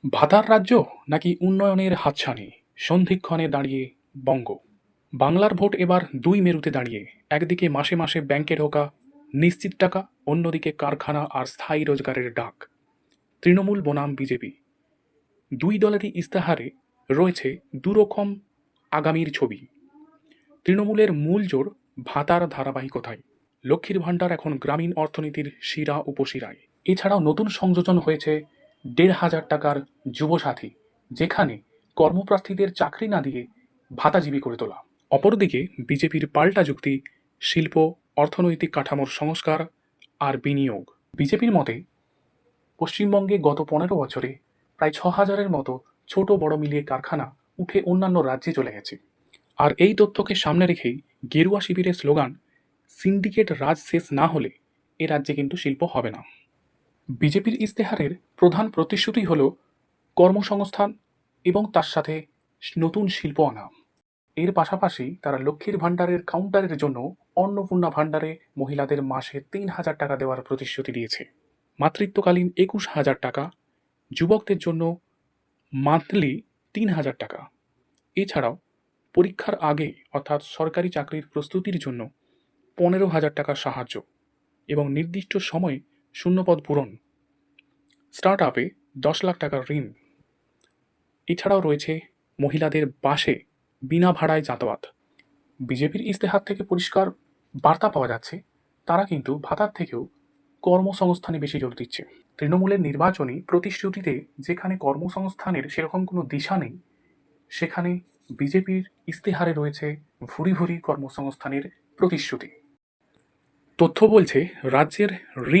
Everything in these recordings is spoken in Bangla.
ভাতার রাজ্য নাকি উন্নয়নের হাতছানি, সন্ধিক্ষণে দাঁড়িয়ে বঙ্গ। বাংলার ভোট এবার দুই মেরুতে দাঁড়িয়ে, একদিকে মাসে মাসে ব্যাংকে ঢোকা নিশ্চিত টাকা, অন্যদিকে কারখানা আর স্থায়ী রোজগারের ডাক। তৃণমূল বনাম বিজেপি, দুই দলেরই ইস্তাহারে রয়েছে দুরকম আগামীর ছবি। তৃণমূলের মূল জোর ভাতার ধারাবাহিকতায়, লক্ষ্মীর ভাণ্ডার এখন গ্রামীণ অর্থনীতির শিরা উপশিরায়। এছাড়াও নতুন সংযোজন হয়েছে ১,৫০০ টাকার যুবসাথী, যেখানে কর্মপ্রার্থীদের চাকরি না দিয়ে ভাতাজীবী করে তোলা। অপরদিকে বিজেপির পাল্টা যুক্তি শিল্প, অর্থনৈতিক কাঠামোর সংস্কার আর বিনিয়োগ। বিজেপির মতে পশ্চিমবঙ্গে গত ১৫ বছরে প্রায় ৬,০০০-এর মতো ছোট বড় মিলিয়ে কারখানা উঠে অন্যান্য রাজ্যে চলে গেছে। আর এই তথ্যকে সামনে রেখেই গেরুয়া শিবিরের স্লোগান, সিন্ডিকেট রাজ শেষ না হলে এ রাজ্যে কিন্তু শিল্প হবে না। বিজেপির ইস্তেহারের প্রধান প্রতিশ্রুতি হল কর্মসংস্থান এবং তার সাথে নতুন শিল্প আনা। এর পাশাপাশি তারা লক্ষ্মীর ভাণ্ডারের কাউন্টারের জন্য অন্নপূর্ণা ভাণ্ডারে মহিলাদের মাসে ৩,০০০ টাকা দেওয়ার প্রতিশ্রুতি দিয়েছে। মাতৃত্বকালীন ২১,০০০ টাকা, যুবকদের জন্য মান্থলি ৩,০০০ টাকা। এছাড়াও পরীক্ষার আগে অর্থাৎ সরকারি চাকরির প্রস্তুতির জন্য ১৫,০০০ টাকার সাহায্য এবং নির্দিষ্ট সময়ে শূন্যপদ পূরণ। স্টার্ট আপে ১০ লাখ টাকার ঋণ। এছাড়াও রয়েছে মহিলাদের বাসে বিনা ভাড়ায় যাতায়াত। বিজেপির ইস্তেহার থেকে পরিষ্কার বার্তা পাওয়া যাচ্ছে, তারা কিন্তু ভাতার থেকেও কর্মসংস্থানে বেশি জোর দিচ্ছে। তৃণমূলের নির্বাচনী প্রতিশ্রুতিতে যেখানে কর্মসংস্থানের সেরকম কোনো দিশা নেই, সেখানে বিজেপির ইস্তেহারে রয়েছে ভুরি ভুরি কর্মসংস্থানের প্রতিশ্রুতি। তথ্য বলছে রাজ্যের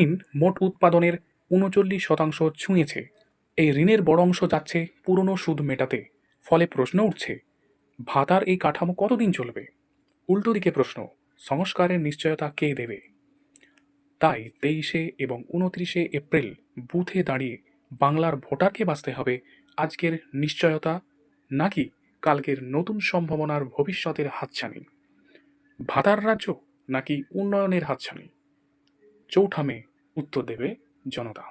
ঋণ মোট উৎপাদনের ৩৯% ছুঁয়েছে। এই ঋণের বড় অংশ যাচ্ছে পুরনো সুদ মেটাতে। ফলে প্রশ্ন উঠছে, ভাতার এই কাঠামো কতদিন চলবে? উল্টো দিকে প্রশ্ন, সংস্কারের নিশ্চয়তা কে দেবে? তাই ২৩ এবং ২৯ এপ্রিল বুথে দাঁড়িয়ে বাংলার ভোটারকে বাঁচতে হবে আজকের নিশ্চয়তা নাকি কালকের নতুন সম্ভাবনার ভবিষ্যতের হাতছানি। ভাতার রাজ্য নাকি উন্নয়নের হাতছানি? ৪ মে উত্তর দেবে জনতা।